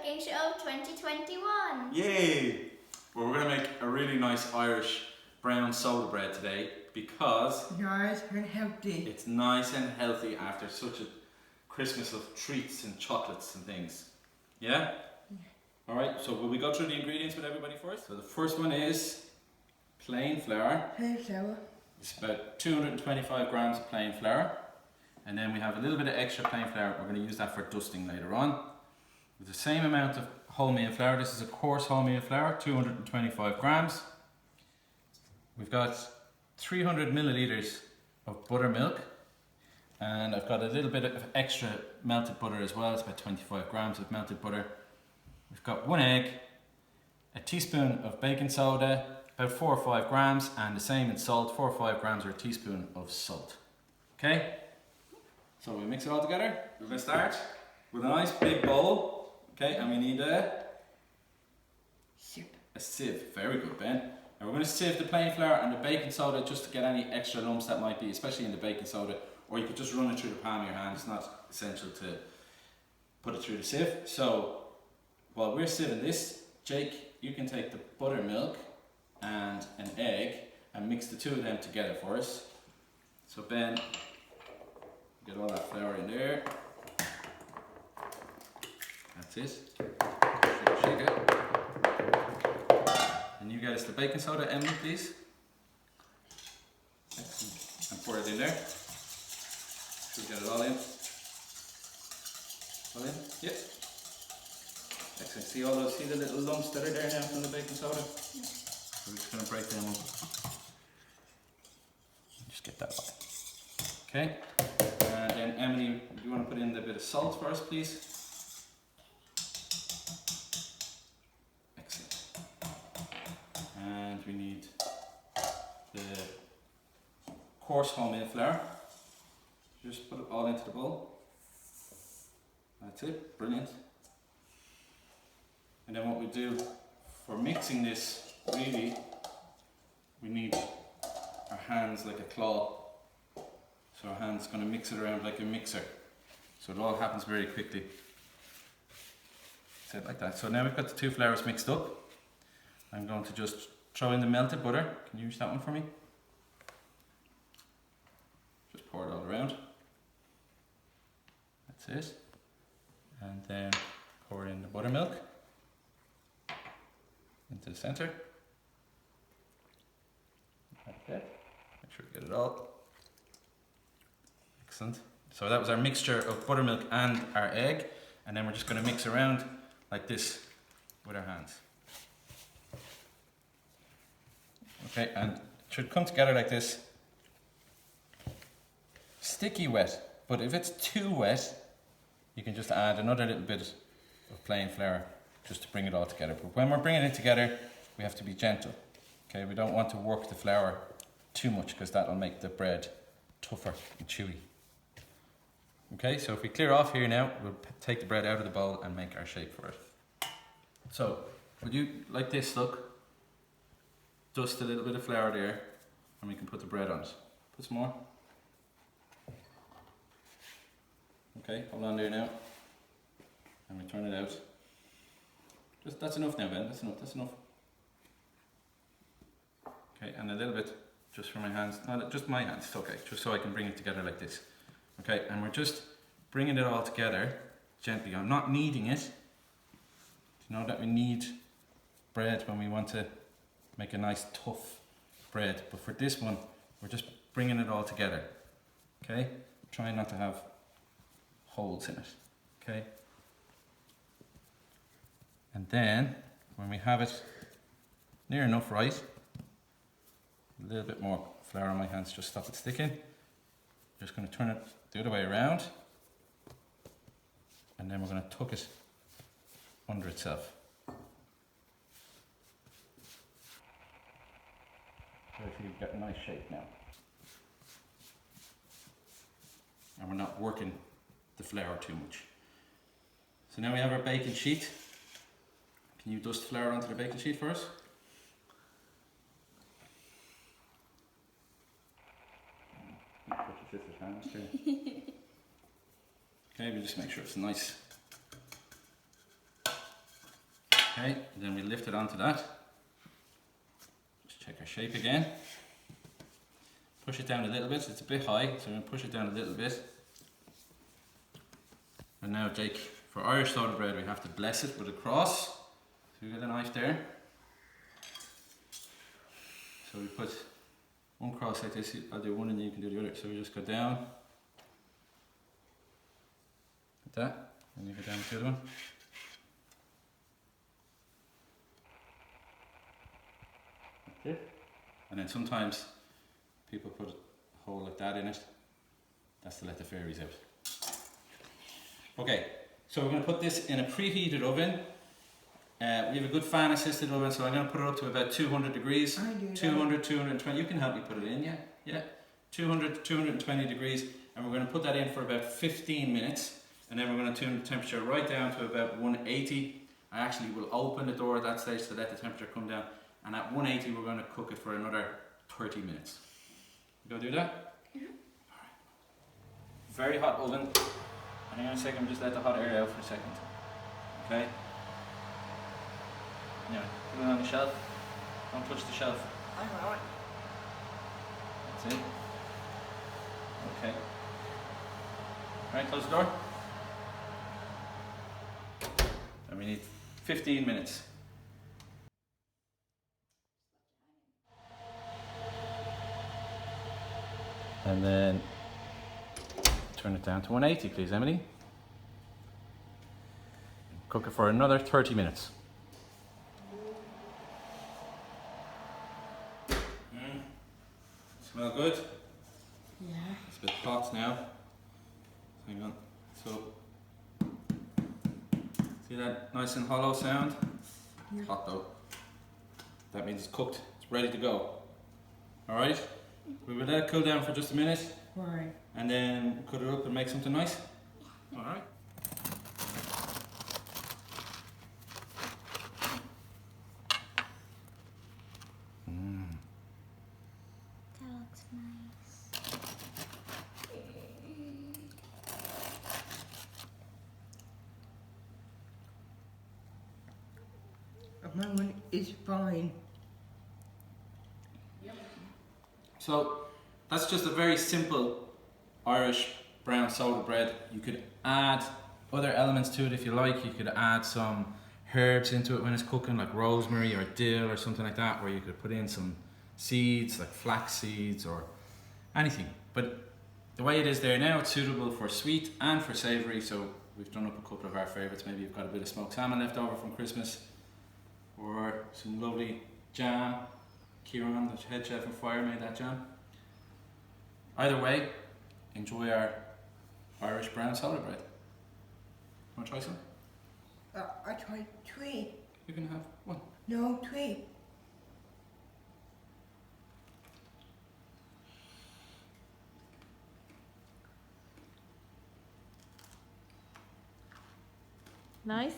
Baking Show 2021. Yay! Well, we're going to make a really nice Irish brown soda bread today because Nice and healthy. it's nice and healthy after such a Christmas of treats and chocolates and things. Yeah? Alright, so will we go through the ingredients with everybody first? So the first one is plain flour. Plain flour. It's about 225 grams of plain flour. And then we have a little bit of extra plain flour. We're going to use that for dusting later on. With the same amount of wholemeal flour. This is a coarse wholemeal flour, 225 grams. We've got 300 milliliters of buttermilk. And I've got a little bit of extra melted butter as well. It's about 25 grams of melted butter. We've got 1 egg, a teaspoon of baking soda, about 4 or 5 grams, and the same in salt, 4 or 5 grams or a teaspoon of salt. Okay? So we mix it all together. We're going to start with a nice big bowl. Okay, and we need a sieve. Very good, Ben. And we're going to sieve the plain flour and the baking soda just to get any extra lumps that might be, especially in the baking soda, or you could just run it through the palm of your hand. It's not essential to put it through the sieve. So while we're sieving this, Jake, you can take the buttermilk and an egg and mix the two of them together for us. So Ben, get all that flour in there. That's it. Shake it. And you get us the baking soda, Emily, please. Excellent. And pour it in there. Should we get it all in? All in? Yep. Excellent. See the little lumps that are there now from the baking soda? We're just going to break them up. Just get that off. Okay. And then Emily, do you want to put in a bit of salt for us, please? Excellent. And we need the coarse wholemeal flour. Just put it all into the bowl. That's it. Brilliant. And then what we do for mixing this, really, we need our hands like a claw. So our hand's going to mix it around like a mixer. So it all happens very quickly. So like that. So now we've got the two flours mixed up. I'm going to just throw in the melted butter. Can you use that one for me? Just pour it all around. That's it. And then pour in the buttermilk into the center. Like that. Make sure we get it all. Excellent. So that was our mixture of buttermilk and our egg, and then we're just going to mix around like this with our hands. Okay, and it should come together like this. Sticky wet, but if it's too wet, you can just add another little bit of plain flour just to bring it all together. But when we're bringing it together, we have to be gentle. Okay, we don't want to work the flour too much because that'll make the bread tougher and chewy. Okay, so if we clear off here now, we'll take the bread out of the bowl and make our shape for it. So, would you like this look? Dust a little bit of flour there and we can put the bread on it. Put some more. Okay, hold on there now. And we turn it out. That's enough now, Ben, that's enough. Okay, and a little bit just for my hands, no, just my hands, it's okay, just so I can bring it together like this. Okay, and we're just bringing it all together gently. I'm not kneading it. You know that we knead bread when we want to make a nice tough bread, but for this one, we're just bringing it all together. Okay, trying not to have holes in it. Okay, and then when we have it near enough right, a little bit more flour on my hands, just stop it sticking. Just going to turn it the other way around, and then we're going to tuck it under itself. So you've got a nice shape now. And we're not working the flour too much. So now we have our baking sheet. Can you dust flour onto the baking sheet for us? Put your sister's hands too. Okay, we just make sure it's nice Okay, and then we lift it onto that. Just check our shape again. Push it down a little bit, it's a bit high, so I'm going to push it down a little bit. And now, Jake, for Irish soda bread, we have to bless it with a cross. So we got a knife there. So we put one cross like this, I'll do one and then you can do the other. So we just go down, like that, and you go down with the other one. Okay. And then sometimes people put a hole like that in it. That's to let the fairies out. Okay, so we're going to put this in a preheated oven. We have a good fan assisted oven, so I'm going to put it up to about 200 degrees. 200, 220. You can help me put it in, yeah? Yeah. 200, 220 degrees. And we're going to put that in for about 15 minutes. And then we're going to turn the temperature right down to about 180. I actually will open the door at that stage to let the temperature come down. And at 180, we're going to cook it for another 30 minutes. You go do that? Mm-hmm. Alright. Very hot oven. And in a second, just let the hot air out for a second. Okay? Now, put it on the shelf. Don't touch the shelf. Alright. That's it. Okay. Alright, close the door. And we need 15 minutes. And then turn it down to 180, please, Emily. Cook it for another 30 minutes. Smell good? Yeah. It's a bit hot now. Hang on. So, see that nice and hollow sound? Yeah. Hot though. That means it's cooked. It's ready to go. Alright? We will let it cool down for just a minute. Right. And then cut it up and make something nice. Alright. That looks nice. My one is fine. So that's just a very simple Irish brown soda bread. You could add other elements to it if you like. You could add some herbs into it when it's cooking, like rosemary or dill or something like that, where you could put in some seeds like flax seeds or anything. But the way it is there now, it's suitable for sweet and for savoury. So we've done up a couple of our favourites. Maybe you've got a bit of smoked salmon left over from Christmas, or some lovely jam. Kieran, the head chef and Fire, made that jam. Either way, enjoy our Irish brown soda bread. Want to try some? I tried 3. You can have one. No, 3. Nice?